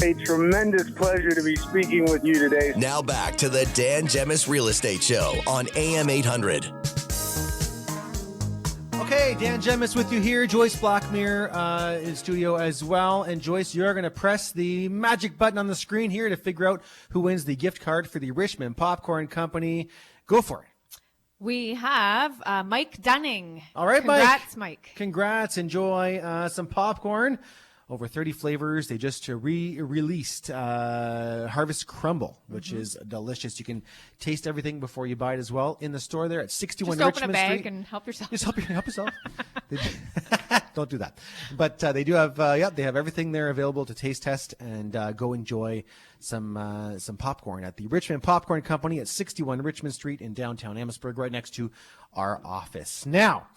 A tremendous pleasure to be speaking with you today. Now back to the Dan Gemus Real Estate Show on AM800. Okay, Dan Gemus with you here. Joyce Blackmere in studio as well. And Joyce, you're going to press the magic button on the screen here to figure out who wins the gift card for the Richmond Popcorn Company. Go for it. We have Mike Dunning. All right, Congrats, Mike. Congrats. Enjoy some popcorn. Over 30 flavors. They just re-released Harvest Crumble, which is delicious. You can taste everything before you buy it as well in the store there at 61 Just Richmond open a bag Street. and help yourself. Just help yourself. Don't do that. But they do have, they have everything there available to taste test and go enjoy some popcorn at the Richmond Popcorn Company at 61 Richmond Street in downtown Amherstburg, right next to our office. Now,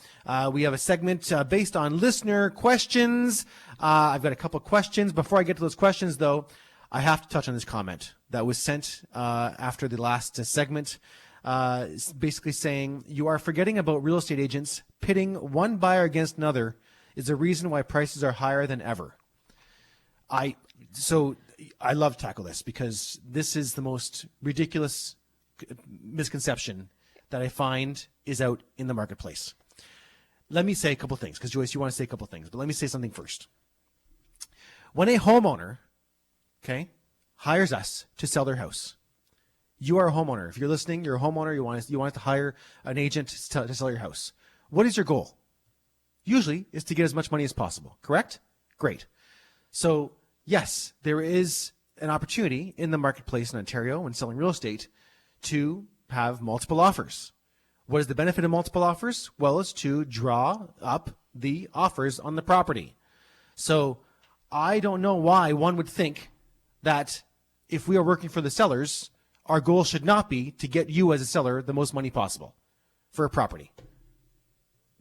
we have a segment based on listener questions. I've got a couple questions. Before I get to those questions, though, I have to touch on this comment that was sent after the last segment, basically saying, you are forgetting about real estate agents pitting one buyer against another is the reason why prices are higher than ever. So I love to tackle this because this is the most ridiculous misconception that I find is out in the marketplace. Let me say a couple things because, Joyce, you want to say a couple things, but let me say something first. When a homeowner, hires us to sell their house, you are a homeowner. If you're listening, you're a homeowner. You want to hire an agent to sell your house. What is your goal? Usually is to get as much money as possible. Correct? Great. So yes, there is an opportunity in the marketplace in Ontario when selling real estate to have multiple offers. What is the benefit of multiple offers? Well, it's to draw up the offers on the property. So I don't know why one would think that if we are working for the sellers, our goal should not be to get you as a seller the most money possible for a property.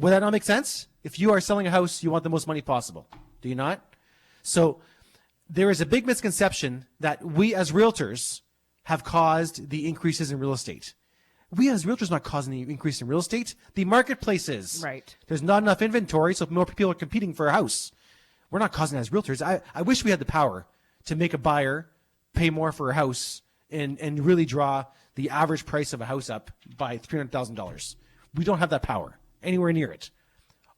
Would that not make sense? If you are selling a house, you want the most money possible. Do you not? So there is a big misconception that we as realtors have caused the increases in real estate. We as realtors are not causing the increase in real estate. The marketplace is. Right. There's not enough inventory, so more people are competing for a house. We're not causing that as realtors. I wish we had the power to make a buyer pay more for a house and really draw the average price of a house up by $300,000. We don't have that power anywhere near it.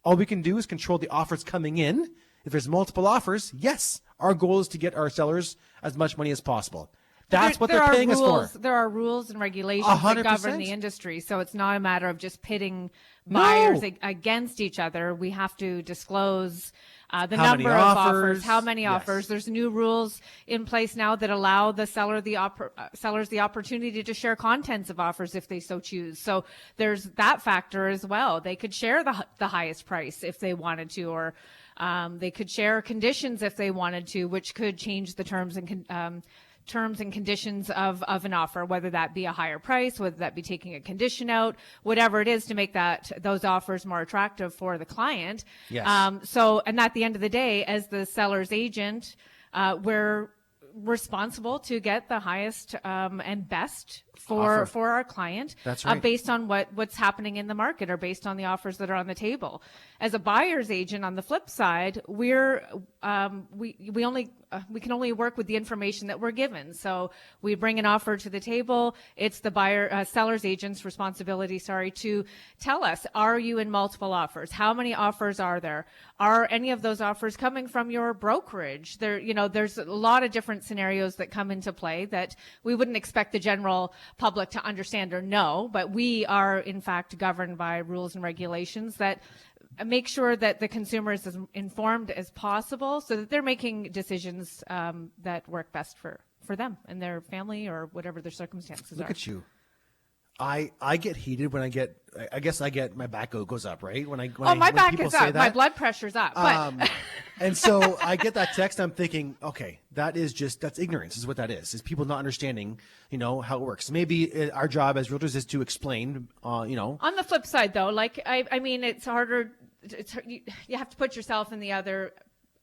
All we can do is control the offers coming in. If there's multiple offers, yes, our goal is to get our sellers as much money as possible. That's what they're paying us for. There are rules and regulations 100%. that govern the industry. So it's not a matter of just pitting buyers against each other. We have to disclose the number of offers, how many offers. There's new rules in place now that allow the sellers the opportunity to share contents of offers if they so choose. So there's that factor as well. They could share the highest price if they wanted to, or they could share conditions if they wanted to, which could change the terms and conditions of an offer, whether that be a higher price, whether that be taking a condition out, whatever it is to make those offers more attractive for the client. Yes. And at the end of the day, as the seller's agent, we're responsible to get the highest and best for our client. That's right. Based on what's happening in the market or based on the offers that are on the table. As a buyer's agent, on the flip side, we can only work with the information that we're given. So we bring an offer to the table. It's the seller's agent's responsibility, to tell us, are you in multiple offers? How many offers are there? Are any of those offers coming from your brokerage? There's a lot of different scenarios that come into play that we wouldn't expect the general public to understand or know, but we are in fact governed by rules and regulations that make sure that the consumer is as informed as possible so that they're making decisions that work best for them and their family or whatever their circumstances are. Look at you. I get heated when I get my back goes up, right? When my back people is say up. that. My blood pressure's up. But And so I get that text. I'm thinking, okay, that's ignorance is what that is people not understanding, how it works. Maybe our job as realtors is to explain, On the flip side though, it's harder. You have to put yourself in the other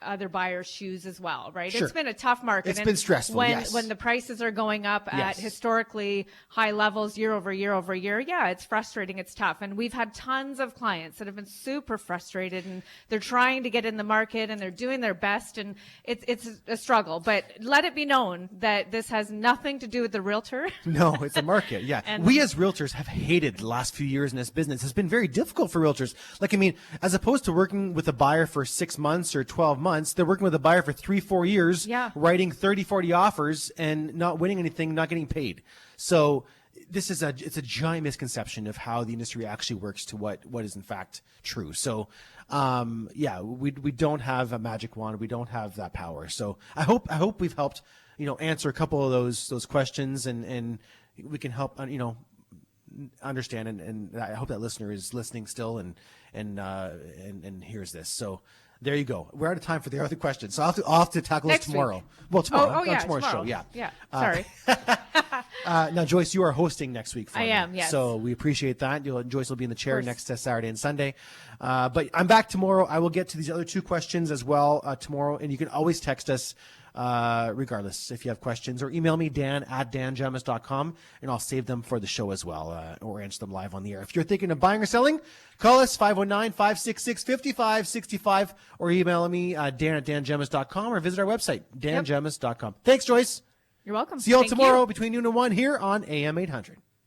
other buyers' shoes as well, right? Sure. It's been a tough market. It's been stressful, when the prices are going up Yes. at historically high levels year over year over year, yeah, it's frustrating. It's tough. And we've had tons of clients that have been super frustrated, and they're trying to get in the market and they're doing their best, and it's a struggle. But let it be known that this has nothing to do with the realtor. No, it's a market. Yeah. And we as realtors have hated the last few years in this business. It's been very difficult for realtors. Like, I mean, as opposed to working with a buyer for 6 months or 12 months, they're working with a buyer for 3-4 years, writing 30-40 offers and not winning anything, not getting paid. So it's a giant misconception of how the industry actually works to what is in fact true. So, we don't have a magic wand. We don't have that power. So I hope we've helped, answer a couple of those questions, and we can help, understand. And I hope that listener is listening still and hears this. So there you go. We're out of time for the other questions. So I'll have to tackle this tomorrow. Week. Well, tomorrow. Tomorrow. Show. Yeah. Yeah. Sorry. Now, Joyce, you are hosting next week for me. I am, yes. So we appreciate that. Joyce will be in the chair next Saturday and Sunday. But I'm back tomorrow. I will get to these other 2 questions as well tomorrow. And you can always text us regardless if you have questions, or email me, dan@dangemus.com, and I'll save them for the show as well, or answer them live on the air. If you're thinking of buying or selling, call us 519-566-5565, or email me, dan@dangemus.com, or visit our website, dangemus.com. Thanks, Joyce. You're welcome. See you all Thank tomorrow you. between noon and 1 here on AM800.